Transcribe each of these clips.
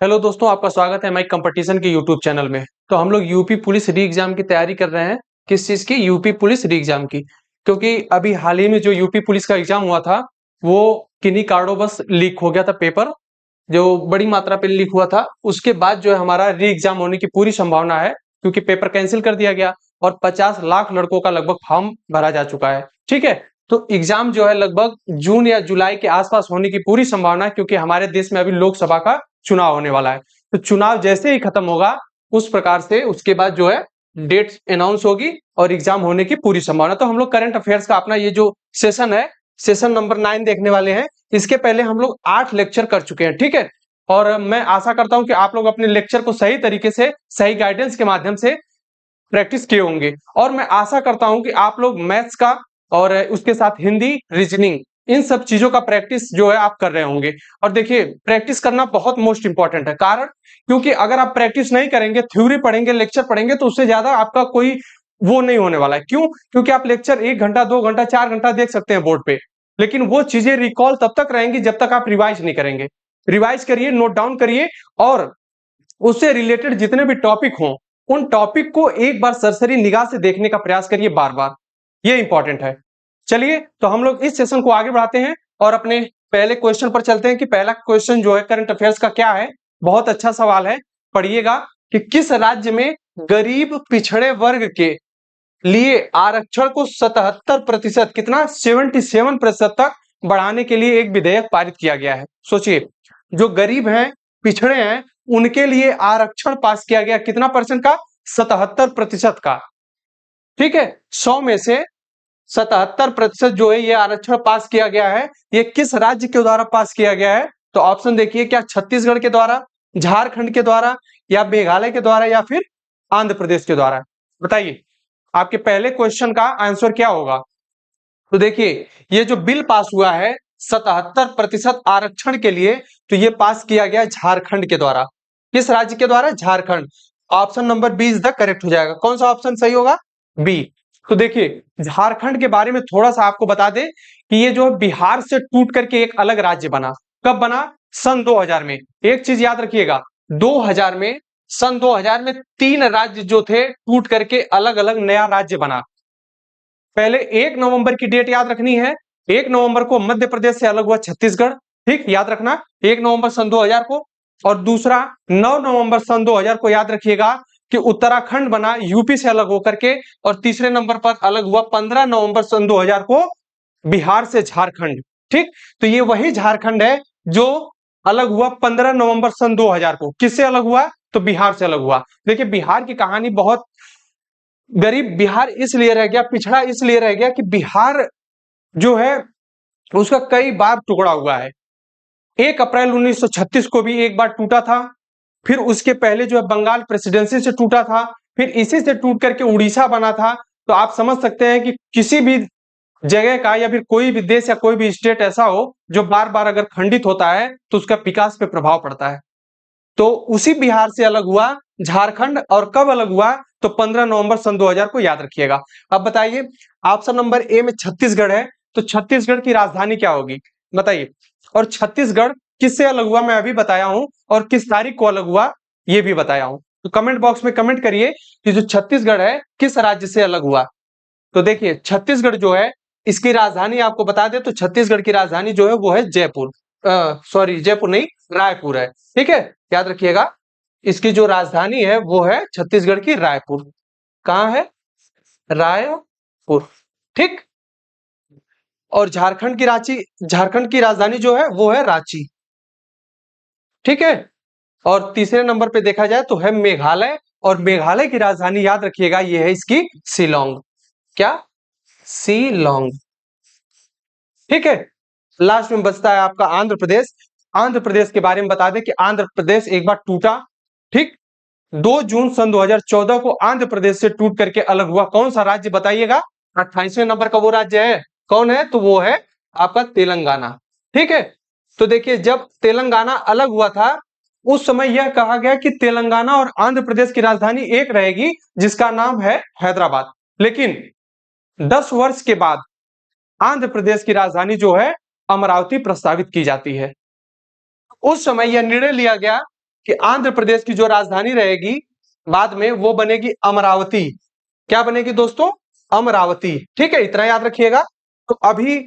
Hello दोस्तों, आपका स्वागत है माइक कंपटीशन के यूट्यूब चैनल में। तो हम लोग यूपी पुलिस री एग्जाम की तैयारी कर रहे हैं। किस चीज़ की? यूपी पुलिस री एग्जाम की। क्योंकि अभी हाल ही में जो यूपी पुलिस का एग्जाम हुआ था, वो किन्हीं कारणों बस लीक हो गया था पेपर, जो बड़ी मात्रा पे लीक हुआ था। उसके बाद जो है हमारा री एग्जाम होने की पूरी संभावना है, क्योंकि पेपर कैंसिल कर दिया गया और 50 लाख लड़कों का लगभग फॉर्म भरा जा चुका है। ठीक है, तो एग्जाम जो है लगभग जून या जुलाई के आसपास होने की पूरी संभावना है, क्योंकि हमारे देश में अभी लोकसभा का चुनाव होने वाला है। तो चुनाव जैसे ही खत्म होगा, उस प्रकार से उसके बाद जो है डेट अनाउंस होगी और एग्जाम होने की पूरी संभावना। तो हम लोग करंट अफेयर्स का अपना ये जो सेशन है, सेशन नंबर 9 देखने वाले हैं। इसके पहले हम लोग 8 लेक्चर कर चुके हैं। ठीक है, और मैं आशा करता हूं कि आप लोग अपने लेक्चर को सही तरीके से, सही गाइडेंस के माध्यम से प्रैक्टिस किए होंगे। और मैं आशा करता हूं कि आप लोग मैथ्स का और उसके साथ हिंदी, रीजनिंग, इन सब चीजों का प्रैक्टिस जो है आप कर रहे होंगे। और देखिए, प्रैक्टिस करना बहुत मोस्ट इंपॉर्टेंट है। कारण क्योंकि अगर आप प्रैक्टिस नहीं करेंगे, थ्योरी पढ़ेंगे, लेक्चर पढ़ेंगे, तो उससे ज्यादा आपका कोई वो नहीं होने वाला है। क्यों? क्योंकि आप लेक्चर 1 घंटा, 2 घंटा, 4 घंटा देख सकते हैं बोर्ड पे, लेकिन वो चीजें रिकॉल तब तक रहेंगी जब तक आप रिवाइज नहीं करेंगे। रिवाइज करिए, नोट डाउन करिए, और उससे रिलेटेड जितने भी टॉपिक हों, उन टॉपिक को एक बार सरसरी निगाह से देखने का प्रयास करिए बार बार। ये इंपॉर्टेंट है। चलिए, तो हम लोग इस सेशन को आगे बढ़ाते हैं और अपने पहले क्वेश्चन पर चलते हैं कि पहला क्वेश्चन जो है करंट अफेयर्स का क्या है। बहुत अच्छा सवाल है, पढ़िएगा कि किस राज्य में गरीब पिछड़े वर्ग के लिए आरक्षण को 77%, कितना, 77% तक बढ़ाने के लिए एक विधेयक पारित किया गया है। सोचिए, जो गरीब हैं, पिछड़े हैं, उनके लिए आरक्षण पास किया गया, कितना परसेंट का? 77% का। ठीक है, 100 में से 77% जो है ये आरक्षण पास किया गया है। ये किस राज्य के द्वारा पास किया गया है? तो ऑप्शन देखिए, क्या छत्तीसगढ़ के द्वारा, झारखंड के द्वारा, या मेघालय के द्वारा, या फिर आंध्र प्रदेश के द्वारा? बताइए, आपके पहले क्वेश्चन का आंसर क्या होगा? तो देखिए, ये जो बिल पास हुआ है 77% आरक्षण के लिए, तो ये पास किया गया झारखंड के द्वारा। किस राज्य के द्वारा? Jharkhand. Option number B is the correct हो जाएगा। कौन सा ऑप्शन सही होगा? बी। तो देखिए, झारखंड के बारे में थोड़ा सा आपको बता दें कि ये जो बिहार से टूट करके एक अलग राज्य बना। कब बना? सन 2000 में। एक चीज याद रखिएगा, 2000 में, सन 2000 में 3 राज्य जो थे टूट करके अलग अलग नया राज्य बना। पहले 1 नवंबर की डेट याद रखनी है। 1 नवंबर को मध्य प्रदेश से अलग हुआ छत्तीसगढ़। ठीक, याद रखना, 1 नवंबर सन 2000 को। और दूसरा 9 नवंबर सन 2000 को याद रखिएगा कि उत्तराखंड बना यूपी से अलग होकर के। और तीसरे नंबर पर अलग हुआ 15 नवंबर सन 2000 को बिहार से झारखंड। ठीक, तो ये वही झारखंड है जो अलग हुआ 15 नवंबर सन 2000 को। किससे अलग हुआ? तो बिहार से अलग हुआ। देखिए, बिहार की कहानी बहुत गरीब बिहार इसलिए रह गया, पिछड़ा इसलिए रह गया कि बिहार जो है उसका कई बार टुकड़ा हुआ है। 1 अप्रैल 1936 को भी एक बार टूटा था, फिर उसके पहले जो है बंगाल प्रेसिडेंसी से टूटा था, फिर इसी से टूट करके उड़ीसा बना था। तो आप समझ सकते हैं कि किसी भी जगह का या फिर कोई भी देश या कोई भी स्टेट ऐसा हो जो बार बार अगर खंडित होता है तो उसका विकास पे प्रभाव पड़ता है। तो उसी बिहार से अलग हुआ झारखंड। और कब अलग हुआ? तो 15 नवंबर सन 2000 को, याद रखिएगा। अब बताइए, ऑप्शन नंबर ए में छत्तीसगढ़ है, तो छत्तीसगढ़ की राजधानी क्या होगी? बताइए। और छत्तीसगढ़ किससे अलग हुआ मैं अभी बताया हूं, और किस तारीख को अलग हुआ ये भी बताया हूं। तो कमेंट बॉक्स में कमेंट करिए कि जो छत्तीसगढ़ है किस राज्य से अलग हुआ। तो देखिए, छत्तीसगढ़ जो है, इसकी राजधानी आपको बता दें तो छत्तीसगढ़ की राजधानी जो है वो है जयपुर। सॉरी, जयपुर नहीं, रायपुर है। ठीक है, याद रखिएगा, इसकी जो राजधानी है वो है छत्तीसगढ़ की रायपुर। कहाँ है? रायपुर। ठीक, और झारखंड की रांची, झारखंड की राजधानी जो है वो है रांची। ठीक है, और तीसरे नंबर पे देखा जाए तो है मेघालय, और मेघालय की राजधानी याद रखिएगा ये है इसकी शिलोंग। क्या? शिलोंग। ठीक है, लास्ट में बचता है आपका आंध्र प्रदेश। आंध्र प्रदेश के बारे में बता दें कि आंध्र प्रदेश एक बार टूटा। ठीक, 2 जून सन 2014 को आंध्र प्रदेश से टूट करके अलग हुआ। कौन सा राज्य बताइएगा? 28वें नंबर का वो राज्य है। कौन है? तो वो है आपका तेलंगाना। ठीक है, तो देखिए, जब तेलंगाना अलग हुआ था उस समय यह कहा गया कि तेलंगाना और आंध्र प्रदेश की राजधानी एक रहेगी, जिसका नाम है हैदराबाद। लेकिन 10 वर्ष के बाद आंध्र प्रदेश की राजधानी जो है अमरावती प्रस्तावित की जाती है। उस समय यह निर्णय लिया गया कि आंध्र प्रदेश की जो राजधानी रहेगी बाद में वो बनेगी अमरावती। क्या बनेगी दोस्तों? अमरावती। ठीक है, इतना याद रखिएगा। तो अभी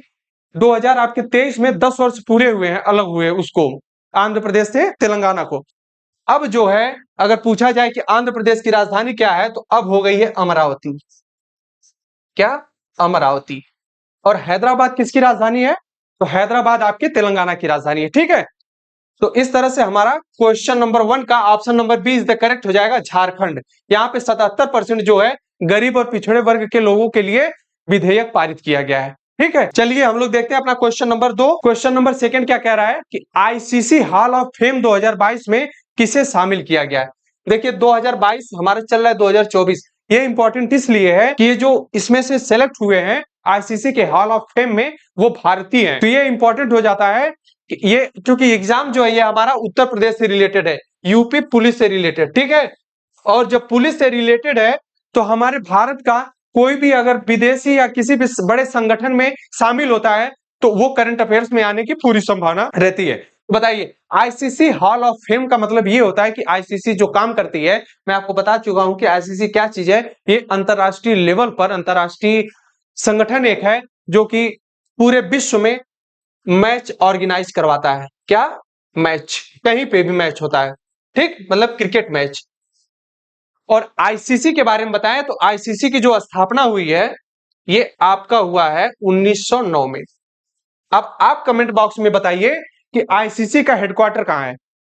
2023 में 10 वर्ष पूरे हुए हैं, अलग हुए उसको, आंध्र प्रदेश से तेलंगाना को। अब जो है अगर पूछा जाए कि आंध्र प्रदेश की राजधानी क्या है, तो अब हो गई है अमरावती। क्या? अमरावती। और हैदराबाद किसकी राजधानी है? तो हैदराबाद आपके तेलंगाना की राजधानी है। ठीक है, तो इस तरह से हमारा क्वेश्चन नंबर 1 का option number B is the correct हो जाएगा, झारखंड। यहाँ पे 77% जो है गरीब और पिछड़े वर्ग के लोगों के लिए विधेयक पारित किया गया है। ठीक है, चलिए हम लोग देखते हैं अपना क्वेश्चन नंबर 2। क्वेश्चन नंबर 2 क्या कह रहा है कि आईसीसी हॉल ऑफ फेम 2022 में किसे शामिल किया गया है। देखिए 2022 हमारा चल रहा है 2024। ये इंपॉर्टेंट इसलिए है कि ये जो इसमें से सेलेक्ट हुए हैं आईसीसी के हॉल ऑफ फेम में वो भारतीय हैं, तो ये इंपॉर्टेंट हो जाता है कि ये, क्योंकि एग्जाम जो है ये हमारा उत्तर प्रदेश से रिलेटेड है, यूपी पुलिस से रिलेटेड। ठीक है, और जब पुलिस से रिलेटेड है तो हमारे भारत का कोई भी अगर विदेशी या किसी भी बड़े संगठन में शामिल होता है तो वो करंट अफेयर्स में आने की पूरी संभावना रहती है। बताइए, आईसीसी हॉल ऑफ फेम का मतलब ये होता है कि आईसीसी जो काम करती है, मैं आपको बता चुका हूं कि आईसीसी क्या चीज है। ये अंतरराष्ट्रीय लेवल पर अंतरराष्ट्रीय संगठन एक है जो कि पूरे विश्व में मैच ऑर्गेनाइज करवाता है। क्या? मैच, कहीं पे भी मैच होता है। ठीक, मतलब क्रिकेट मैच। और आईसीसी के बारे में बताएं तो आईसीसी की जो स्थापना हुई है ये आपका हुआ है 1909 में। अब आप कमेंट बॉक्स में बताइए कि आईसीसी का हेडक्वार्टर कहां है।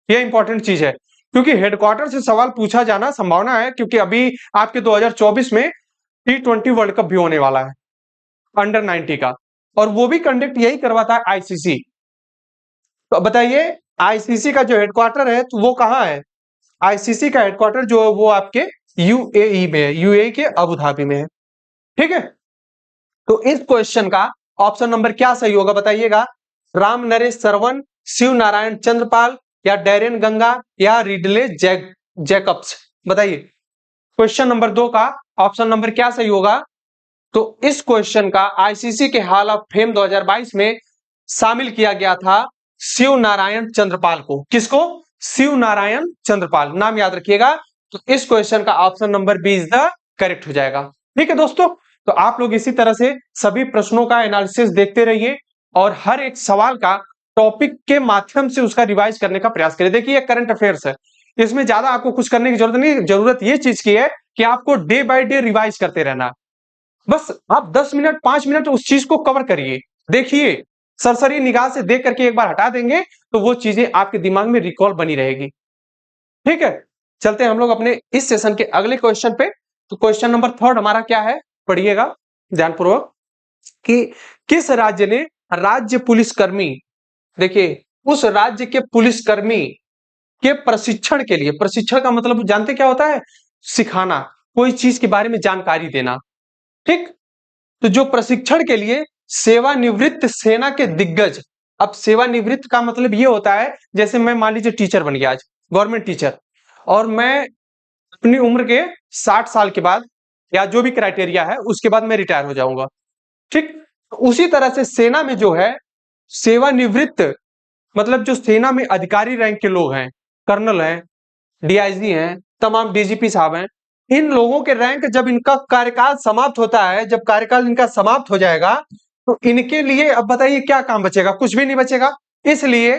यह इंपॉर्टेंट चीज है क्योंकि हेडक्वार्टर से सवाल पूछा जाना संभावना है, क्योंकि अभी आपके 2024 में T20 वर्ल्ड कप भी होने वाला है अंडर 90 का, और वो भी कंडक्ट यही करवाता है आईसीसी। तो बताइए आईसीसी का जो हेडक्वार्टर है तो वो कहां है? आईसीसी का हेडक्वार्टर जो है वो आपके यूएई में है, यूएई के अबू धाबी में है। ठीक है, तो इस क्वेश्चन का ऑप्शन नंबर क्या सही होगा बताइएगा? राम नरेश सरवण, शिव नारायण चंद्रपाल, या डैरेन गंगा, या रिडले जैकब्स। बताइए क्वेश्चन नंबर 2 का ऑप्शन नंबर क्या सही होगा? तो इस क्वेश्चन का आईसीसी के हॉल ऑफ फेम 2022 में शामिल किया गया था शिव नारायण चंद्रपाल को। किसको? शिव नारायण चंद्रपाल, नाम याद रखिएगा। तो इस क्वेश्चन का option number B is the correct हो जाएगा। ठीक है दोस्तों, तो आप लोग इसी तरह से सभी प्रश्नों का एनालिसिस देखते रहिए और हर एक सवाल का टॉपिक के माध्यम से उसका रिवाइज करने का प्रयास करें। देखिए करंट अफेयर्स है, इसमें ज्यादा आपको कुछ करने की जरूरत नहीं, जरूरत ये चीज की है कि आपको डे बाय डे रिवाइज करते रहना। बस आप 10 मिनट 5 मिनट उस चीज को कवर करिए, देखिए सरसरी निगाह से देख करके एक बार हटा देंगे तो वो चीजें आपके दिमाग में रिकॉल बनी रहेगी। ठीक है, चलते हैं हम लोग अपने इस सेशन के अगले क्वेश्चन पे। तो क्वेश्चन नंबर 3 हमारा क्या है, पढ़िएगा ध्यानपूर्वक, कि किस राज्य ने राज्य पुलिसकर्मी, देखिए उस राज्य के पुलिसकर्मी के प्रशिक्षण के लिए, प्रशिक्षण का मतलब जानते क्या होता है? सिखाना, कोई चीज के बारे में जानकारी देना। ठीक, तो जो प्रशिक्षण के लिए सेवानिवृत्त सेना के दिग्गज, अब सेवानिवृत्त का मतलब ये होता है जैसे मैं मान लीजिए टीचर बन गया आज, गवर्नमेंट टीचर, और मैं अपनी उम्र के 60 साल के बाद या जो भी क्राइटेरिया है उसके बाद मैं रिटायर हो जाऊंगा। ठीक, उसी तरह से सेना में जो है सेवानिवृत्त मतलब जो सेना में अधिकारी रैंक के लोग हैं, कर्नल हैं, डीआईजी हैं, तमाम डीजीपी साहब हैं, इन लोगों के रैंक जब इनका कार्यकाल समाप्त होता है, जब कार्यकाल इनका समाप्त हो जाएगा तो इनके लिए अब बताइए क्या काम बचेगा? कुछ भी नहीं बचेगा। इसलिए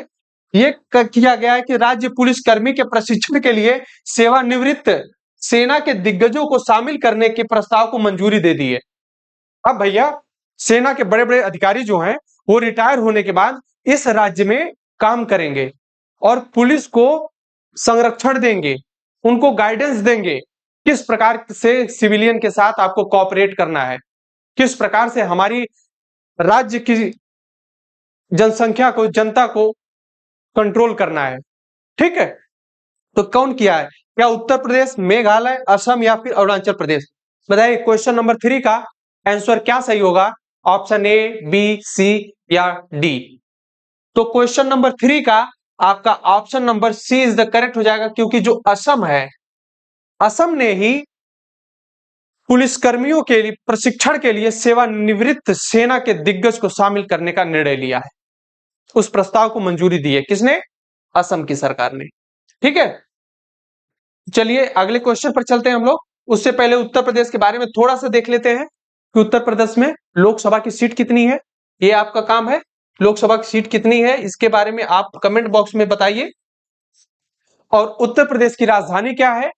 ये किया गया है कि राज्य पुलिसकर्मी के प्रशिक्षण के लिए सेवानिवृत्त सेना के दिग्गजों को शामिल करने के प्रस्ताव को मंजूरी दे दी है। अब भैया सेना के बड़े बड़े अधिकारी जो हैं वो रिटायर होने के बाद इस राज्य में काम करेंगे और पुलिस को संरक्षण देंगे, उनको गाइडेंस देंगे, किस प्रकार से सिविलियन के साथ आपको कोऑपरेट करना है, किस प्रकार से हमारी राज्य की जनसंख्या को, जनता को कंट्रोल करना है। ठीक है, तो कौन किया है? क्या उत्तर प्रदेश, मेघालय, असम या फिर अरुणाचल प्रदेश? बताइए क्वेश्चन नंबर 3 का आंसर क्या सही होगा? ऑप्शन ए, बी, सी या डी? तो क्वेश्चन नंबर 3 का आपका option number C is the correct हो जाएगा, क्योंकि जो असम है, असम ने ही पुलिसकर्मियों के लिए प्रशिक्षण के लिए सेवानिवृत्त सेना के दिग्गज को शामिल करने का निर्णय लिया है। उस प्रस्ताव को मंजूरी दी है किसने? असम की सरकार ने। ठीक है, चलिए अगले क्वेश्चन पर चलते हैं हम लोग। उससे पहले उत्तर प्रदेश के बारे में थोड़ा सा देख लेते हैं कि उत्तर प्रदेश में लोकसभा की सीट कितनी है। ये आपका काम है, लोकसभा की सीट कितनी है इसके बारे में आप कमेंट बॉक्स में बताइए। और उत्तर प्रदेश की राजधानी क्या है,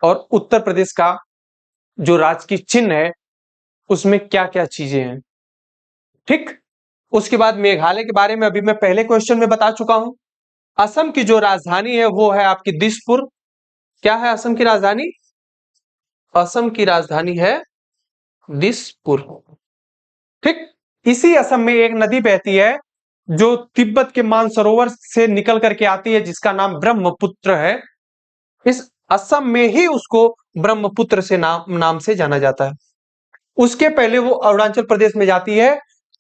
और उत्तर प्रदेश का जो राजकीय चिन्ह है उसमें क्या क्या चीजें हैं। ठीक, उसके बाद मेघालय के बारे में अभी मैं पहले क्वेश्चन में बता चुका हूं। असम की जो राजधानी है वो है आपकी दिसपुर। क्या है असम की राजधानी? असम की राजधानी है दिसपुर। ठीक, इसी असम में एक नदी बहती है जो तिब्बत के मानसरोवर से निकल करके आती है, जिसका नाम ब्रह्मपुत्र है। इस असम में ही उसको ब्रह्मपुत्र से नाम से जाना जाता है। उसके पहले वो अरुणाचल प्रदेश में जाती है,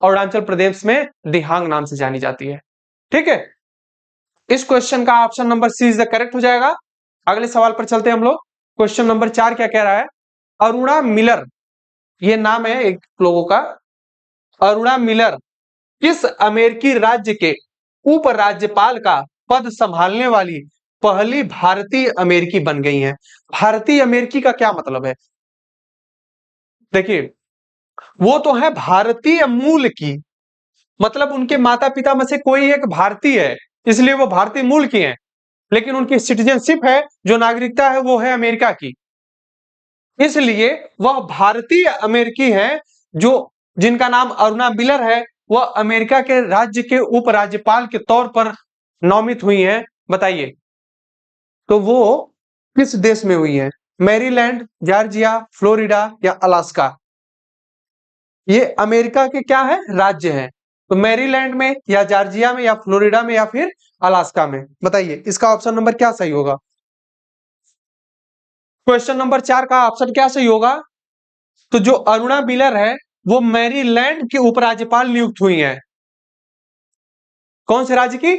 अरुणाचल प्रदेश में दिहांग नाम से जानी जाती है। ठीक है, इस क्वेश्चन का option number C is the correct हो जाएगा। अगले सवाल पर चलते हैं हम लोग। क्वेश्चन नंबर 4 क्या कह रहा है? अरुणा मिलर, ये नाम है एक लोगों का। अरुणा मिलर किस अमेरिकी राज्य के उपराज्यपाल का पद संभालने वाली पहली भारतीय अमेरिकी बन गई हैं? भारतीय अमेरिकी का क्या मतलब है? देखिए, वो तो है भारतीय मूल की, मतलब उनके माता पिता में से कोई एक भारतीय है, इसलिए वो भारतीय मूल की हैं, लेकिन उनकी सिटीजनशिप है, जो नागरिकता है वो है अमेरिका की, इसलिए वह भारतीय अमेरिकी हैं। जो जिनका नाम अरुणा मिलर है, वह अमेरिका के राज्य के उपराज्यपाल के तौर पर नामित हुई हैं। बताइए, तो वो किस देश में हुई हैं? मैरीलैंड, जॉर्जिया, फ्लोरिडा या अलास्का? ये अमेरिका के क्या है? राज्य हैं। तो मैरीलैंड में या जॉर्जिया में या फ्लोरिडा में या फिर अलास्का में? बताइए इसका ऑप्शन नंबर क्या सही होगा? क्वेश्चन नंबर 4 का ऑप्शन क्या सही होगा? तो जो अरुणा मिलर है वो मैरीलैंड की उपराज्यपाल नियुक्त हुई हैं। कौन से राज्य की?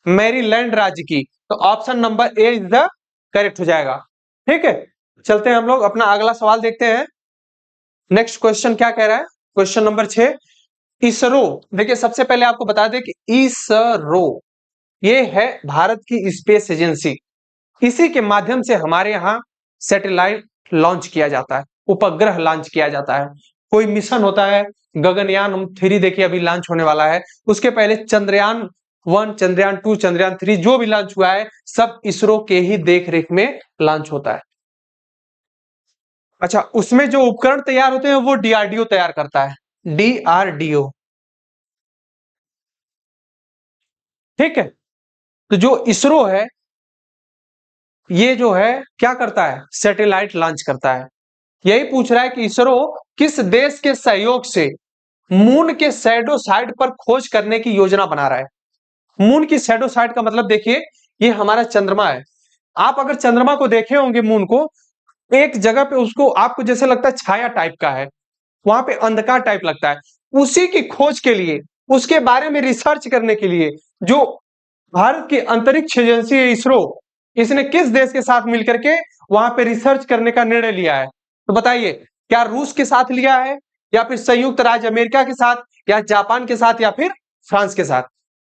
मैरीलैंड राज्य की। तो option number A is the correct हो जाएगा। ठीक है, चलते हैं हम लोग अपना अगला सवाल देखते हैं। नेक्स्ट क्वेश्चन क्या कह रहा है? Question number 6, ISRO. देखिए, सबसे पहले आपको बता दें कि इसरो ये है भारत की स्पेस एजेंसी। इसी के माध्यम से हमारे यहाँ सैटेलाइट लॉन्च किया जाता है, उपग्रह लॉन्च किया जाता है। कोई मिशन होता है, गगनयान 3 देखिए अभी लॉन्च होने वाला है, उसके पहले चंद्रयान 1, चंद्रयान 2, चंद्रयान 3 जो भी लॉन्च हुआ है सब इसरो के ही देखरेख में लॉन्च होता है। अच्छा, उसमें जो उपकरण तैयार होते हैं वो डीआरडीओ तैयार करता है, डीआरडीओ। ठीक है, तो जो इसरो है ये जो है क्या करता है? सैटेलाइट लॉन्च करता है। यही पूछ रहा है कि इसरो किस देश के सहयोग से मून के शैडो साइड पर खोज करने की योजना बना रहा है। मून की शैडो साइड का मतलब देखिए, ये हमारा चंद्रमा है। आप अगर चंद्रमा को देखे होंगे, मून को एक जगह पे उसको आपको जैसे लगता है छाया टाइप का है, वहां पे अंधकार टाइप लगता है। उसी की खोज के लिए, उसके बारे में रिसर्च करने के लिए जो भारत की अंतरिक्ष एजेंसी है इसरो, इसने किस देश के साथ मिलकर के वहां पे रिसर्च करने का निर्णय लिया है? तो बताइए, क्या रूस के साथ लिया है, या फिर संयुक्त राज्य अमेरिका के साथ, या जापान के साथ, या फिर फ्रांस के साथ?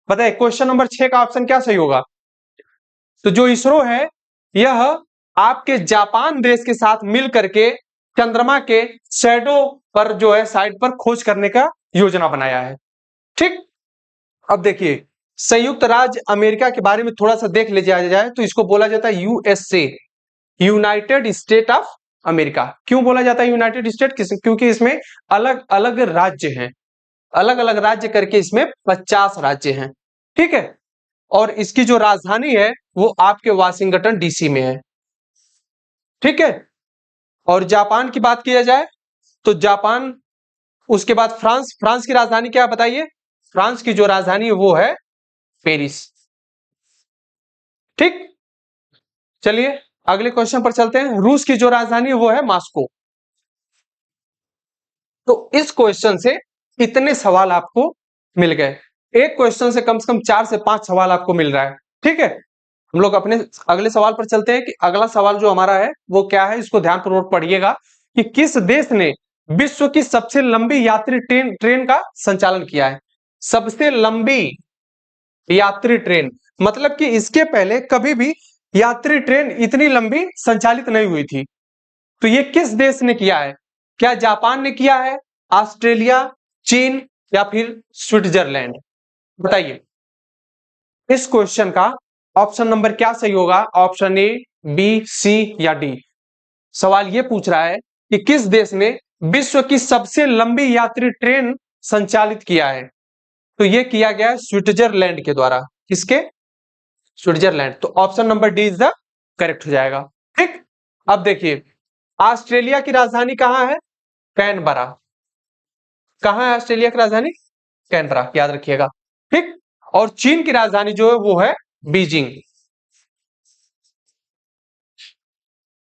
बताइए क्वेश्चन नंबर 6 का ऑप्शन क्या सही होगा? तो जो इसरो है यह आपके जापान देश के साथ मिल करके चंद्रमा के शैडो पर जो है साइड पर खोज करने का योजना बनाया है। ठीक, अब देखिए, संयुक्त राज्य अमेरिका के बारे में थोड़ा सा देख ले जाए तो इसको बोला जाता है USA, United state of America. क्यों बोला जाता है यूनाइटेड स्टेट? क्योंकि इसमें अलग अलग राज्य हैं, अलग अलग राज्य करके इसमें 50 राज्य हैं। ठीक है, और इसकी जो राजधानी है वो आपके वाशिंगटन डीसी में है। ठीक है, और जापान की बात किया जाए तो जापान, उसके बाद फ्रांस। फ्रांस की राजधानी क्या है बताइए? फ्रांस की जो राजधानी है वो है पेरिस। ठीक, चलिए अगले क्वेश्चन पर चलते हैं। रूस की जो राजधानी है वो है मॉस्को। तो इस क्वेश्चन से इतने सवाल आपको मिल गए। एक क्वेश्चन से कम 4 से 5 सवाल आपको मिल रहा है। ठीक है, हम लोग अपने अगले सवाल पर चलते हैं कि अगला सवाल जो हमारा है वो क्या है। इसको ध्यानपूर्वक पढ़िएगा कि किस देश ने विश्व की सबसे लंबी यात्री ट्रेन का संचालन किया है? सबसे लंबी यात्री ट्रेन, मतलब कि इसके पहले कभी भी यात्री ट्रेन इतनी लंबी संचालित नहीं हुई थी। तो ये किस देश ने किया है? क्या जापान ने किया है, ऑस्ट्रेलिया, चीन या फिर स्विट्जरलैंड? बताइए इस क्वेश्चन का ऑप्शन नंबर क्या सही होगा? ऑप्शन ए, बी, सी या डी। सवाल ये पूछ रहा है कि किस देश ने विश्व की सबसे लंबी यात्री ट्रेन संचालित किया है? तो ये किया गया स्विट्जरलैंड के द्वारा। किसके? स्विट्जरलैंड। तो option number D is the correct हो जाएगा। ठीक, अब देखिए ऑस्ट्रेलिया की राजधानी कहां है? कैनबरा। कहां है ऑस्ट्रेलिया की राजधानी? कैनबरा, याद रखिएगा। ठीक, और चीन की राजधानी जो है वो है बीजिंग।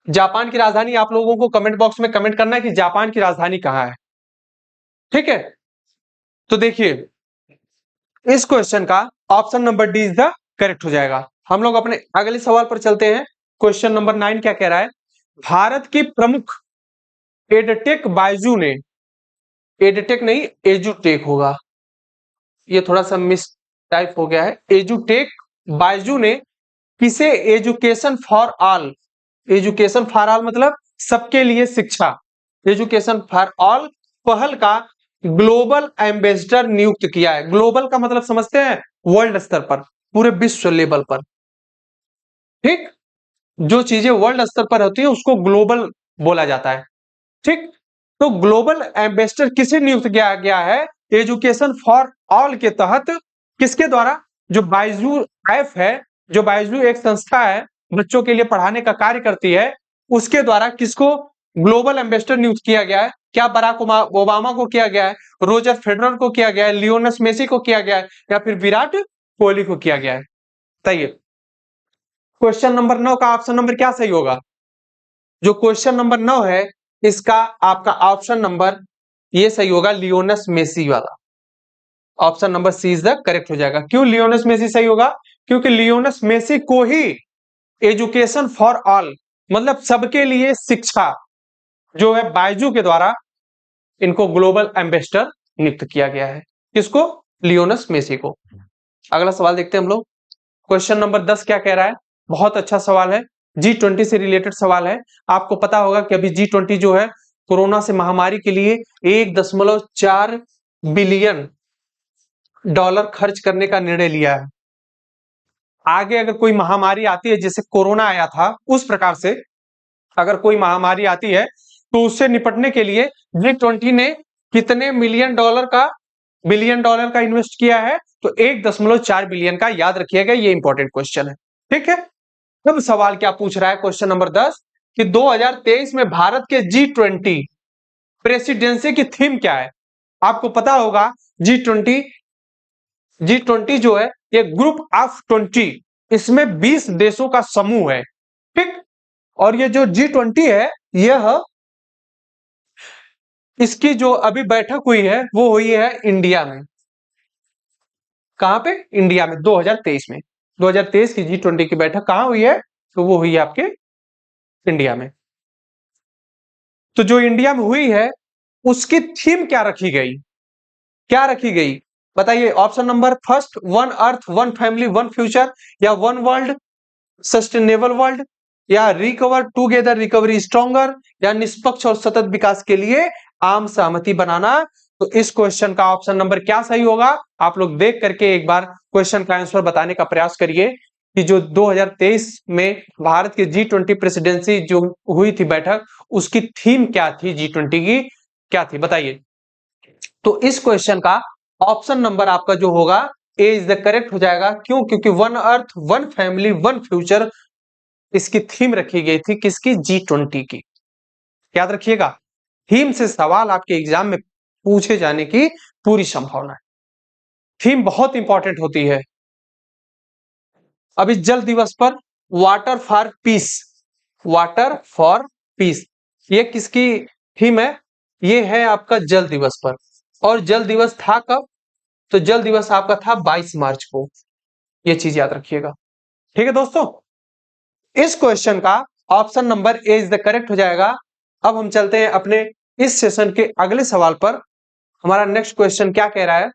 जापान की राजधानी आप लोगों को कमेंट बॉक्स में कमेंट करना है कि जापान की राजधानी कहां है। ठीक है, तो देखिए इस क्वेश्चन का option number D is the correct हो जाएगा। हम लोग अपने अगले सवाल पर चलते हैं। क्वेश्चन नंबर 9 क्या कह रहा है? भारत की प्रमुख एडटेक बायजू ने, एडटेक नहीं एजुटेक होगा, ये थोड़ा सा मिस टाइप हो गया है, एजुटेक बायजू ने किसे education for all, education for all मतलब सबके लिए शिक्षा, एजुकेशन फॉर ऑल पहल का ग्लोबल एम्बेसडर नियुक्त किया है। ग्लोबल का मतलब समझते हैं? वर्ल्ड स्तर पर, पूरे विश्व लेवल पर। ठीक, जो चीजें वर्ल्ड स्तर पर होती है उसको ग्लोबल बोला जाता है। ठीक, तो ग्लोबल एम्बेसडर किसे नियुक्त किया गया है? एजुकेशन फॉर ऑल के तहत। किसके द्वारा? जो बायजू ऐप है, जो बायजू एक संस्था है बच्चों के लिए पढ़ाने का कार्य करती है, उसके द्वारा किसको ग्लोबल एम्बेसडर नियुक्त किया गया है? क्या बराक ओबामा को किया गया है, रोजर फेडरर को किया गया है, लियोनेस मेसी को किया गया है, या फिर विराट कोहली को किया गया है? बताइए क्वेश्चन नंबर 9 का ऑप्शन नंबर क्या सही होगा? जो क्वेश्चन नंबर 9 है इसका आपका ऑप्शन नंबर ये सही होगा, लियोनेस मेसी वाला। Option number C is the correct हो जाएगा। क्यों लियोनेस मेसी सही होगा? क्योंकि लियोनेस मेसी को ही एजुकेशन फॉर ऑल मतलब सबके लिए शिक्षा जो है बायजू के द्वारा इनको ग्लोबल एम्बेसडर नियुक्त किया गया है। किसको? लियोनेस मेसी को। अगला सवाल देखते हैं हम लोग। क्वेश्चन नंबर 10 क्या कह रहा है? बहुत अच्छा सवाल है, G20 से रिलेटेड सवाल है। आपको पता होगा कि अभी G20 जो है कोरोना से महामारी के लिए 1.4 बिलियन डॉलर खर्च करने का निर्णय लिया है। आगे अगर कोई महामारी आती है जैसे कोरोना आया था उस प्रकार से अगर कोई महामारी आती है तो उससे निपटने के लिए G20 ने कितने बिलियन डॉलर का इन्वेस्ट किया है? तो 1.4 बिलियन का। याद रखिएगा ये इंपॉर्टेंट क्वेश्चन है। ठीक है, अब सवाल क्या पूछ रहा है क्वेश्चन नंबर 10 कि 2023 में भारत के G20 प्रेसिडेंसी की थीम क्या है? आपको पता होगा G20 जो है ये ग्रुप ऑफ 20, इसमें 20 देशों का समूह है। ठीक, और ये जो G20 है यह इसकी जो अभी बैठक हुई है वो हुई है इंडिया में। कहां पे? इंडिया में 2023 में। 2023 की G20 की बैठक कहां हुई है? तो वो हुई है आपके इंडिया में। तो जो इंडिया में हुई है उसकी थीम क्या रखी गई? क्या रखी गई बताइए? Option number first, one earth one family one future, या वन वर्ल्ड सस्टेनेबल वर्ल्ड, या रिकवर टुगेदर रिकवरी स्ट्रॉन्गर, या निष्पक्ष और सतत विकास के लिए आम सहमति बनाना। तो इस क्वेश्चन का ऑप्शन नंबर क्या सही होगा? आप लोग देख करके एक बार क्वेश्चन का आंसर बताने का प्रयास करिए कि जो 2023 में भारत की G20 प्रेसिडेंसी जो हुई थी बैठक उसकी थीम क्या थी, G20 की क्या थी बताइए। तो इस क्वेश्चन का ऑप्शन नंबर आपका जो होगा ए इज द करेक्ट हो जाएगा। क्यों? क्योंकि one earth one family one future इसकी थीम रखी गई थी। किसकी? G20 की। याद रखिएगा थीम से सवाल आपके एग्जाम में पूछे जाने की पूरी संभावना है। थीम बहुत इंपॉर्टेंट होती है। अभी जल दिवस पर water for piece, water for piece ये किसकी थीम है? ये है आपका जल दिवस पर। और जल दिवस था कब? तो जल दिवस आपका था 22 मार्च को। ये चीज याद रखिएगा। ठीक है दोस्तों, इस क्वेश्चन का option number A is the correct हो जाएगा। अब हम चलते हैं अपने इस सेशन के अगले सवाल पर। हमारा नेक्स्ट क्वेश्चन क्या कह रहा है?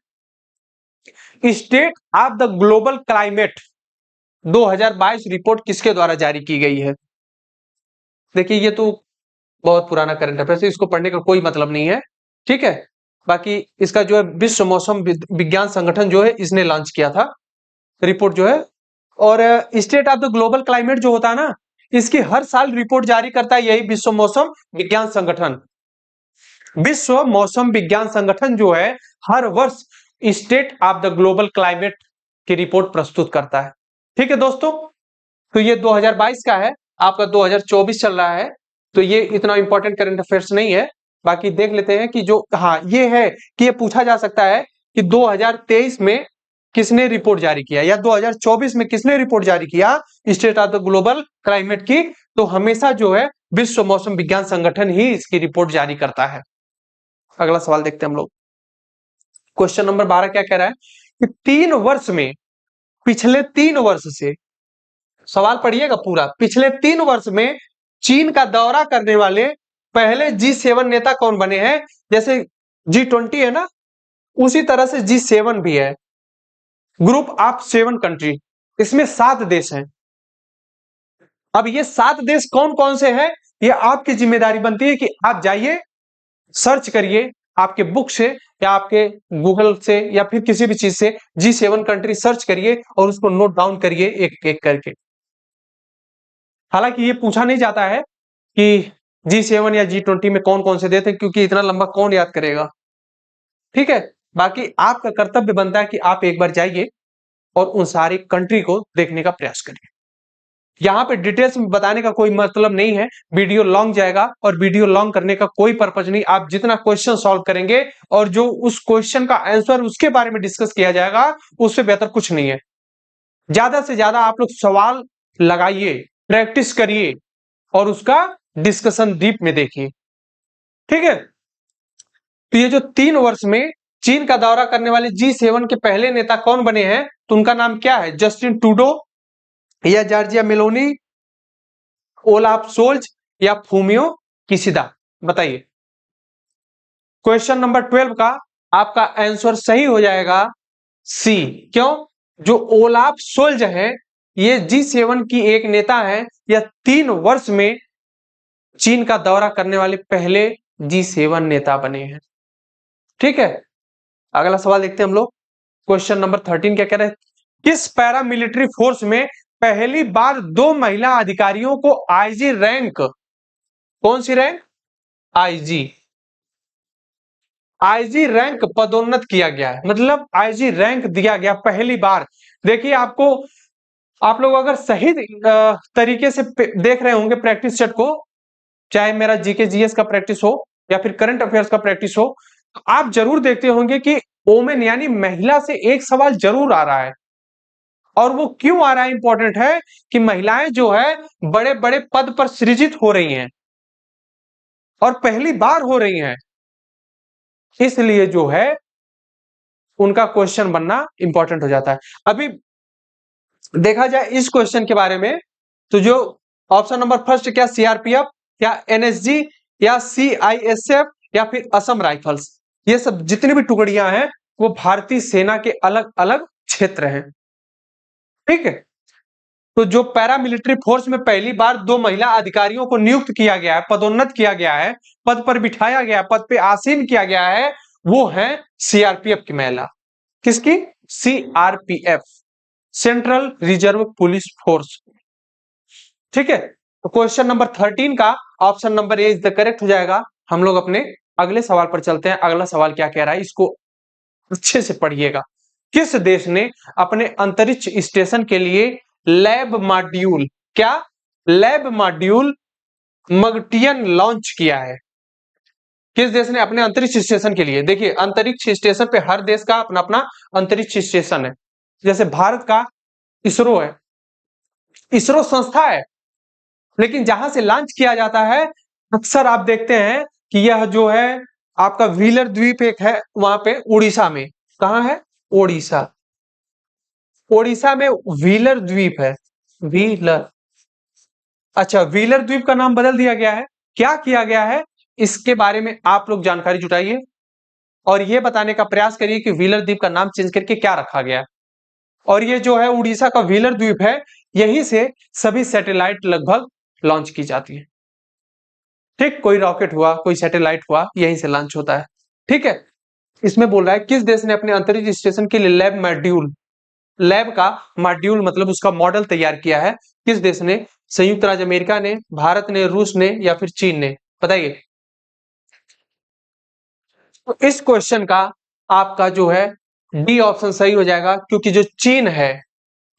State of the global climate 2022 report किसके द्वारा जारी की गई है? देखिए ये तो बहुत पुराना करंट अफेयर है, इसको पढ़ने का कोई मतलब नहीं है, ठीक है। बाकी इसका जो है विश्व मौसम विज्ञान संगठन जो है इसने लॉन्च किया था रिपोर्ट जो है। और state of the global climate जो होता है ना, इसकी हर साल रिपोर्ट जारी करता है यही विश्व मौसम विज्ञान संगठन। विश्व मौसम विज्ञान संगठन जो है हर वर्ष state of the global climate की रिपोर्ट प्रस्तुत करता है, ठीक है दोस्तों। तो ये 2022 का है, आपका 2024 चल रहा है, तो ये इतना इंपॉर्टेंट करंट अफेयर्स नहीं है। बाकी देख लेते हैं कि जो, हाँ ये है कि ये पूछा जा सकता है कि 2023 में किसने रिपोर्ट जारी किया या 2024 में किसने रिपोर्ट जारी किया state of the global climate की। तो हमेशा जो है विश्व मौसम विज्ञान संगठन ही इसकी रिपोर्ट जारी करता है। अगला सवाल देखते हैं हम लोग। क्वेश्चन नंबर 12 क्या कह रहा है कि 3 वर्ष में, पिछले 3 वर्ष से, सवाल पढ़िएगा पूरा, पिछले 3 वर्ष में चीन का दौरा करने वाले पहले G7 नेता कौन बने हैं? जैसे G20 है ना, उसी तरह से G7 भी है, ग्रुप ऑफ 7 कंट्री, इसमें 7 देश हैं। अब ये 7 देश कौन कौन से हैं, ये आपकी जिम्मेदारी बनती है कि आप जाइए सर्च करिए आपके बुक से या आपके गूगल से या फिर किसी भी चीज से G7 कंट्री सर्च करिए और उसको नोट डाउन करिए एक एक करके। हालांकि ये पूछा नहीं जाता है कि G7 या G20 में कौन कौन से देश हैं, क्योंकि इतना लंबा कौन याद करेगा, ठीक है। बाकी आपका कर्तव्य बनता है कि आप एक बार जाइए और उन सारी कंट्री को देखने का प्रयास करिए। यहाँ पे डिटेल्स में बताने का कोई मतलब नहीं है, वीडियो लॉन्ग जाएगा और वीडियो लॉन्ग करने का कोई पर्पज नहीं। आप जितना क्वेश्चन सॉल्व करेंगे और जो उस क्वेश्चन का आंसर उसके बारे में डिस्कस किया जाएगा, उससे बेहतर कुछ नहीं है। ज्यादा से ज्यादा आप लोग सवाल लगाइए, प्रैक्टिस करिए और उसका डिस्कशन डीप में देखिए, ठीक है। तो ये जो 3 वर्ष में चीन का दौरा करने वाले G7 के पहले नेता कौन बने हैं, तो उनका नाम क्या है? जस्टिन ट्रूडो या जॉर्जिया मेलोनी, ओलाफ सोल्ज या फूमियो किशिदा? बताइए। क्वेश्चन नंबर 12 का आपका आंसर सही हो जाएगा सी। क्यों? जो ओलाफ सोल्ज है ये G7 की एक नेता है, यह 3 वर्ष में चीन का दौरा करने वाले पहले G7 नेता बने हैं, ठीक है। अगला सवाल देखते हैं हम लोग। क्वेश्चन नंबर 13 क्या कह रहे हैं? किस पैरामिलिट्री फोर्स में पहली बार 2 महिला अधिकारियों को आईजी रैंक, कौन सी रैंक? आईजी, आईजी रैंक पदोन्नत किया गया है, मतलब आईजी रैंक दिया गया पहली बार। देखिए आपको, आप लोग अगर सही तरीके से देख रहे होंगे प्रैक्टिस सेट को, चाहे मेरा जीके जीएस का प्रैक्टिस हो या फिर करंट अफेयर्स का प्रैक्टिस हो, तो आप जरूर देखते होंगे कि वोमेन यानी महिला से एक सवाल जरूर आ रहा है। और वो क्यों आ रहा है इंपॉर्टेंट है कि महिलाएं जो है बड़े बड़े पद पर सृजित हो रही हैं और पहली बार हो रही हैं, इसलिए जो है उनका क्वेश्चन बनना इंपॉर्टेंट हो जाता है। अभी देखा जाए इस क्वेश्चन के बारे में, तो जो ऑप्शन नंबर फर्स्ट, क्या सीआरपीएफ या एनएसजी या सीआईएसएफ या फिर असम राइफल्स, ये सब जितनी भी टुकड़ियां हैं वो भारतीय सेना के अलग अलग क्षेत्र हैं, ठीक है। तो जो पैरामिलिट्री फोर्स में पहली बार 2 महिला अधिकारियों को नियुक्त किया गया है, पदोन्नत किया गया है, पद पर बिठाया गया, पद पे आसीन किया गया है, वो है सीआरपीएफ की महिला। किसकी? CRPF, central reserve police force, ठीक है। तो क्वेश्चन नंबर 13 का option number A is the correct हो जाएगा। हम लोग अपने अगले सवाल पर चलते हैं। अगला सवाल क्या कह रहा है, इसको अच्छे से पढ़िएगा। किस देश ने अपने अंतरिक्ष स्टेशन के लिए लैब मॉड्यूल, क्या लैब मॉड्यूल मगटियन लॉन्च किया है? किस देश ने अपने अंतरिक्ष स्टेशन के लिए, देखिए अंतरिक्ष स्टेशन पे हर देश का अपना अपना अंतरिक्ष स्टेशन है। जैसे भारत का इसरो है, इसरो संस्था है, लेकिन जहां से लॉन्च किया जाता है अक्सर आप देखते हैं कि यह जो है आपका व्हीलर द्वीप एक है, वहां पे उड़ीसा में, कहां है? ओडिशा, ओडिशा में व्हीलर द्वीप है, व्हीलर, अच्छा व्हीलर द्वीप का नाम बदल दिया गया है। क्या किया गया है इसके बारे में आप लोग जानकारी जुटाइए और यह बताने का प्रयास करिए कि व्हीलर द्वीप का नाम चेंज करके क्या रखा गया है। और ये जो है उड़ीसा का व्हीलर द्वीप है, यहीं से सभी सैटेलाइट लगभग लॉन्च की जाती है। ठीक, कोई रॉकेट हुआ, कोई सैटेलाइट हुआ, यहीं से लॉन्च होता है। ठीक है, इसमें बोल रहा है किस देश ने अपने अंतरिक्ष स्टेशन के लिए लैब का मॉड्यूल मतलब उसका मॉडल तैयार किया है? किस देश ने? संयुक्त राज्य अमेरिका ने, भारत ने, रूस ने या फिर चीन ने? बताइए। तो इस क्वेश्चन का आपका जो है डी ऑप्शन सही हो जाएगा, क्योंकि जो चीन है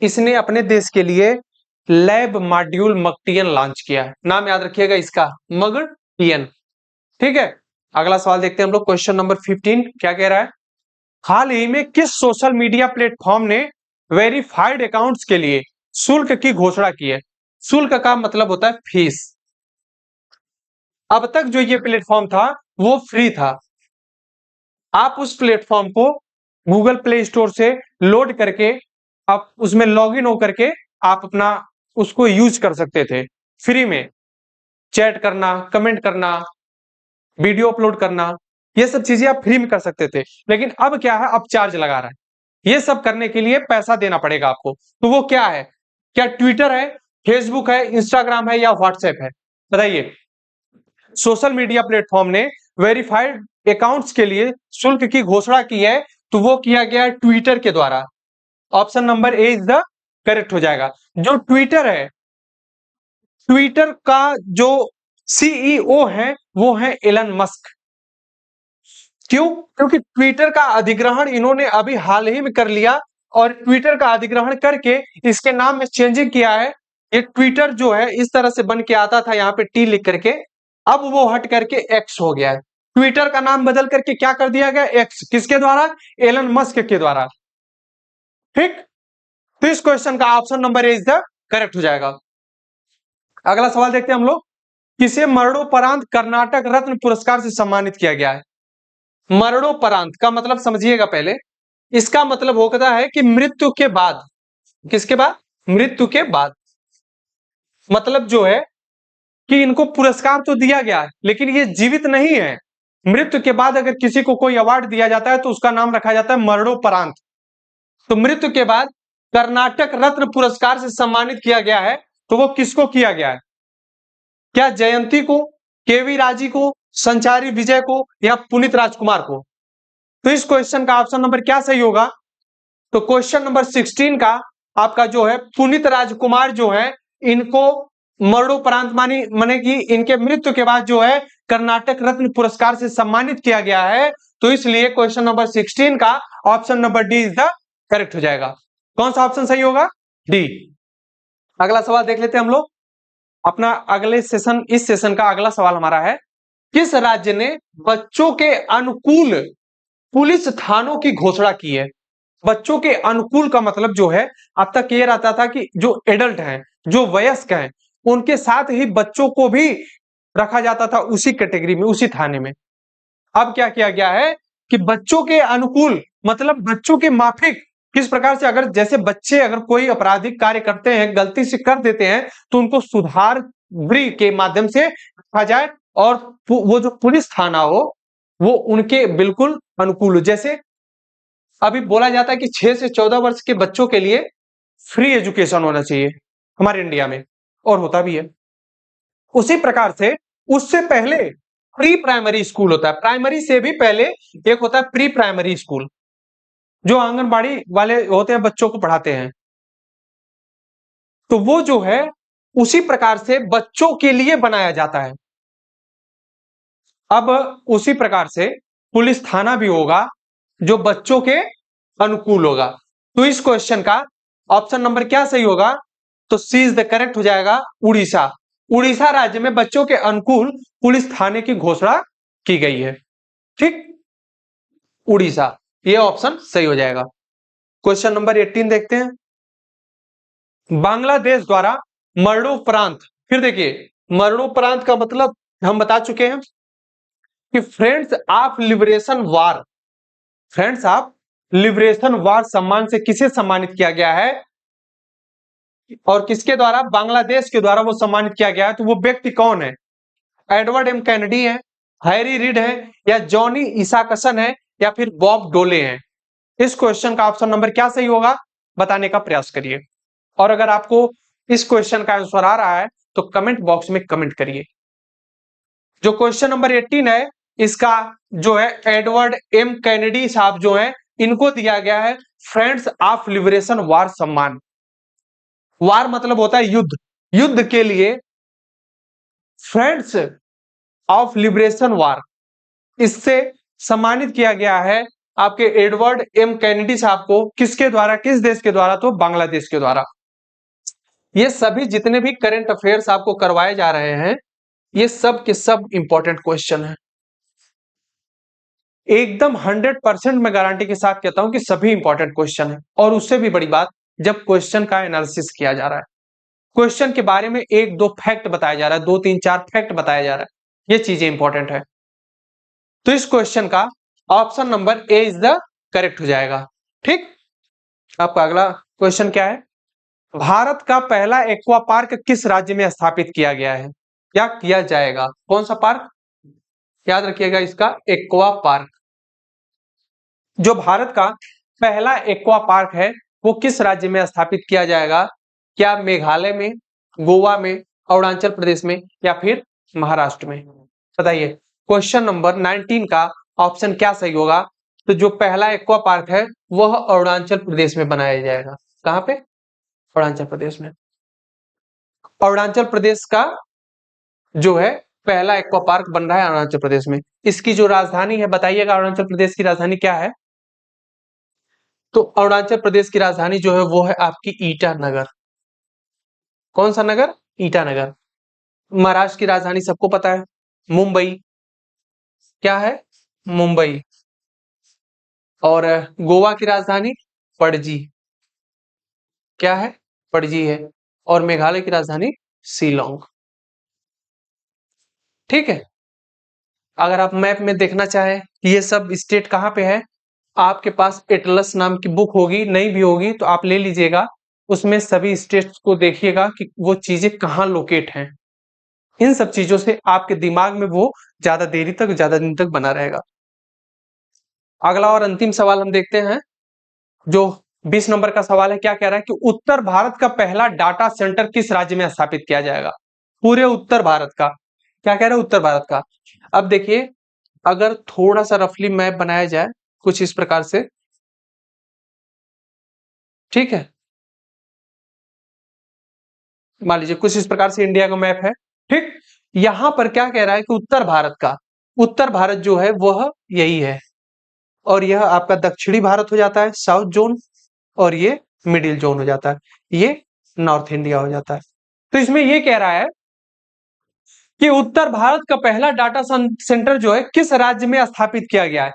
इसने अपने देश के लिए लैब मॉड्यूल मकटियन लॉन्च किया है। नाम याद रखिएगा इसका, मगटियन। ठीक है, अगला सवाल देखते हैं हम लोग। क्वेश्चन नंबर 15 क्या कह रहा है? हाल ही में किस सोशल मीडिया प्लेटफॉर्म ने वेरीफाइड अकाउंट्स के लिए शुल्क की घोषणा की है? शुल्क का मतलब होता है फीस। अब तक जो ये प्लेटफॉर्म था वो फ्री था। आप उस प्लेटफॉर्म को गूगल प्ले स्टोर से लोड करके आप उसमें लॉगिन होकर के आप अपना उसको यूज कर सकते थे फ्री में। चैट करना, कमेंट करना, वीडियो अपलोड करना, ये सब चीजें आप फ्री में कर सकते थे। लेकिन अब क्या है, अब चार्ज लगा रहा है। ये सब करने के लिए पैसा देना पड़ेगा आपको। तो वो क्या है? क्या ट्विटर है, फेसबुक है, इंस्टाग्राम है या व्हाट्सएप है? बताइए। सोशल मीडिया प्लेटफॉर्म ने वेरीफाइड अकाउंट्स के लिए शुल्क की घोषणा की है, तो वो किया गया ट्विटर के द्वारा। Option number A is the correct हो जाएगा। जो ट्विटर है, ट्विटर का जो सीईओ है वो है एलन मस्क। क्यों? क्योंकि ट्विटर का अधिग्रहण इन्होंने अभी हाल ही में कर लिया, और ट्विटर का अधिग्रहण करके इसके नाम में चेंजिंग किया है। ये ट्विटर जो है इस तरह से बन के आता था, यहाँ पे टी लिख करके, अब वो हट करके एक्स हो गया है। ट्विटर का नाम बदल करके क्या कर दिया गया? एक्स। किसके द्वारा? एलन मस्क के द्वारा। ठीक, तो इस क्वेश्चन का option number A is the correct हो जाएगा। अगला सवाल देखते हैं हम लोग। किसे मरणोपरांत कर्नाटक रत्न पुरस्कार से सम्मानित किया गया है? मरणोपरांत का मतलब समझिएगा पहले। इसका मतलब होता है कि मृत्यु के बाद। किसके बाद? मृत्यु के बाद। मतलब जो है कि इनको पुरस्कार तो दिया गया है, लेकिन ये जीवित नहीं है। मृत्यु के बाद अगर किसी को कोई अवार्ड दिया जाता है तो उसका नाम रखा जाता है मरणोपरांत। तो मृत्यु के बाद कर्नाटक रत्न पुरस्कार से सम्मानित किया गया है, तो वो किसको किया गया है? क्या जयंती को, केवी राजी को, संचारी विजय को या पुनीत राजकुमार को? तो इस क्वेश्चन का ऑप्शन नंबर क्या सही होगा? तो क्वेश्चन नंबर 16 का आपका जो है पुनीत राजकुमार जो है, इनको मरणोपरांत माने कि इनके मृत्यु के बाद जो है कर्नाटक रत्न पुरस्कार से सम्मानित किया गया है। तो इसलिए क्वेश्चन नंबर 16 का option number D is the correct हो जाएगा। कौन सा ऑप्शन सही होगा? डी। अगला सवाल देख लेते हैं हम लोग अपना अगले सेशन। इस सेशन का अगला सवाल हमारा है, किस राज्य ने बच्चों के अनुकूल पुलिस थानों की घोषणा की है? बच्चों के अनुकूल का मतलब जो है, अब तक ये रहता था कि जो एडल्ट हैं, जो वयस्क हैं, उनके साथ ही बच्चों को भी रखा जाता था उसी कैटेगरी में, उसी थाने में। अब क्या किया गया है कि बच्चों के अनुकूल मतलब बच्चों के माफिक। किस प्रकार से? अगर जैसे बच्चे अगर कोई आपराधिक कार्य करते हैं, गलती से कर देते हैं, तो उनको सुधार गृह के माध्यम से रखा जाए, और वो जो पुलिस थाना हो वो उनके बिल्कुल अनुकूल हो। जैसे अभी बोला जाता है कि 6 से 14 वर्ष के बच्चों के लिए फ्री एजुकेशन होना चाहिए हमारे इंडिया में, और होता भी है। उसी प्रकार से उससे पहले प्री प्राइमरी स्कूल होता है। प्राइमरी से भी पहले एक होता है प्री प्राइमरी स्कूल, जो आंगनबाड़ी वाले होते हैं, बच्चों को पढ़ाते हैं। तो वो जो है उसी प्रकार से बच्चों के लिए बनाया जाता है। अब उसी प्रकार से पुलिस थाना भी होगा जो बच्चों के अनुकूल होगा। तो इस क्वेश्चन का ऑप्शन नंबर क्या सही होगा? तो सी इज द करेक्ट हो जाएगा, उड़ीसा। उड़ीसा राज्य में बच्चों के अनुकूल पुलिस थाने की घोषणा की गई है। ठीक, उड़ीसा, ये ऑप्शन सही हो जाएगा। क्वेश्चन नंबर 18 देखते हैं। बांग्लादेश द्वारा मरणोपरांत, फिर देखिए मरणोपरांत का मतलब हम बता चुके हैं कि friends of liberation war, friends of liberation war सम्मान से किसे सम्मानित किया गया है, और किसके द्वारा? बांग्लादेश के द्वारा वो सम्मानित किया गया है। तो वो व्यक्ति कौन है? एडवर्ड एम कैनेडी है, हैरी रीड है, या जॉनी इसाकसन है, या फिर बॉब डोले हैं? इस क्वेश्चन का ऑप्शन नंबर क्या सही होगा? बताने का प्रयास करिए। और अगर आपको इस क्वेश्चन का आंसर आ रहा है तो कमेंट बॉक्स में कमेंट करिए। जो क्वेश्चन नंबर 18 है, इसका जो है एडवर्ड एम कैनेडी साहब जो है, इनको दिया गया है फ्रेंड्स ऑफ लिबरेशन वार सम्मान। वार मतलब होता है युद्ध, युद्ध के लिए फ्रेंड्स ऑफ लिबरेशन वार, इससे सम्मानित किया गया है आपके एडवर्ड एम कैनेडी साहब को। किसके द्वारा, किस देश के द्वारा? तो बांग्लादेश के द्वारा। ये सभी जितने भी करंट अफेयर्स आपको करवाए जा रहे हैं, ये सब के सब इंपॉर्टेंट क्वेश्चन है। एकदम 100% मैं गारंटी के साथ कहता हूं कि सभी इंपॉर्टेंट क्वेश्चन है। और उससे भी बड़ी बात, जब क्वेश्चन का एनालिसिस किया जा रहा है, क्वेश्चन के बारे में एक दो फैक्ट बताया जा रहा है, 2 3 4 फैक्ट बताया जा रहा है, ये चीजें इंपॉर्टेंट है। तो इस क्वेश्चन का option number A is the correct हो जाएगा। ठीक, आपका अगला क्वेश्चन क्या है? भारत का पहला एक्वा पार्क किस राज्य में स्थापित किया गया है? क्या किया जाएगा? कौन सा पार्क? याद रखिएगा इसका, एक्वा पार्क। जो भारत का पहला एक्वा पार्क है वो किस राज्य में स्थापित किया जाएगा? क्या मेघालय में, गोवा में, अरुणाचल प्रदेश में या फिर महाराष्ट्र में? बताइए, क्वेश्चन नंबर 19 का ऑप्शन क्या सही होगा? तो जो पहला एक्वा पार्क है वह अरुणाचल प्रदेश में बनाया जाएगा। कहां पे? अरुणाचल प्रदेश में। अरुणाचल प्रदेश का जो है पहला एक्वा पार्क बन रहा है अरुणाचल प्रदेश में। इसकी जो राजधानी है, बताइएगा अरुणाचल प्रदेश की राजधानी क्या है? तो अरुणाचल प्रदेश की राजधानी जो है वो है आपकी ईटानगर। कौन सा नगर? ईटानगर। महाराष्ट्र की राजधानी सबको पता है, मुंबई। क्या है? मुंबई। और गोवा की राजधानी पणजी। क्या है? पणजी है। और मेघालय की राजधानी शिलोंग। ठीक है। अगर आप मैप में देखना चाहें कि ये सब स्टेट कहां पे है, आपके पास एटलस नाम की बुक होगी, नहीं भी होगी तो आप ले लीजिएगा। उसमें सभी स्टेट्स को देखिएगा कि वो चीजें कहां लोकेट हैं। इन सब चीजों से आपके दिमाग में वो ज्यादा देरी तक, ज्यादा दिन तक बना रहेगा। अगला और अंतिम सवाल हम देखते हैं, जो 20 नंबर का सवाल है। क्या कह रहा है कि उत्तर भारत का पहला डाटा सेंटर किस राज्य में स्थापित किया जाएगा? पूरे उत्तर भारत का। क्या कह रहा है? उत्तर भारत का। अब देखिए, अगर थोड़ा सा रफली मैप बनाया जाए कुछ इस प्रकार से, ठीक है, मान लीजिए कुछ इस प्रकार से इंडिया का मैप है। ठीक, यहां पर क्या कह रहा है कि उत्तर भारत का, उत्तर भारत जो है वह यही है, और यह आपका दक्षिणी भारत हो जाता है, साउथ जोन, और ये मिडिल जोन हो जाता है, ये नॉर्थ इंडिया हो जाता है। तो इसमें ये कह रहा है कि उत्तर भारत का पहला डाटा सेंटर जो है किस राज्य में स्थापित किया गया है?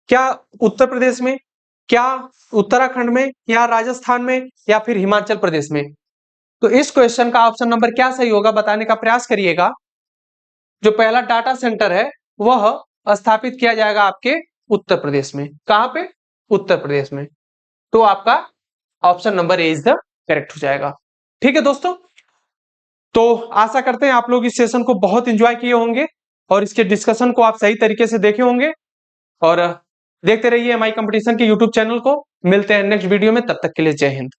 क्या उत्तर प्रदेश में, क्या उत्तराखंड में, या राजस्थान में, या फिर हिमाचल प्रदेश में? तो इस क्वेश्चन का ऑप्शन नंबर क्या सही होगा, बताने का प्रयास करिएगा। जो पहला डाटा सेंटर है वह स्थापित किया जाएगा आपके उत्तर प्रदेश में। कहां पे? उत्तर प्रदेश में। तो आपका option number A is the correct हो जाएगा। ठीक है दोस्तों, तो आशा करते हैं आप लोग इस सेशन को बहुत एंजॉय किए होंगे और इसके डिस्कशन को आप सही तरीके से देखे होंगे। और देखते रहिए एमआई कंपटीशन के यूट्यूब चैनल को। मिलते हैं नेक्स्ट वीडियो में, तब तक के लिए जय हिंद।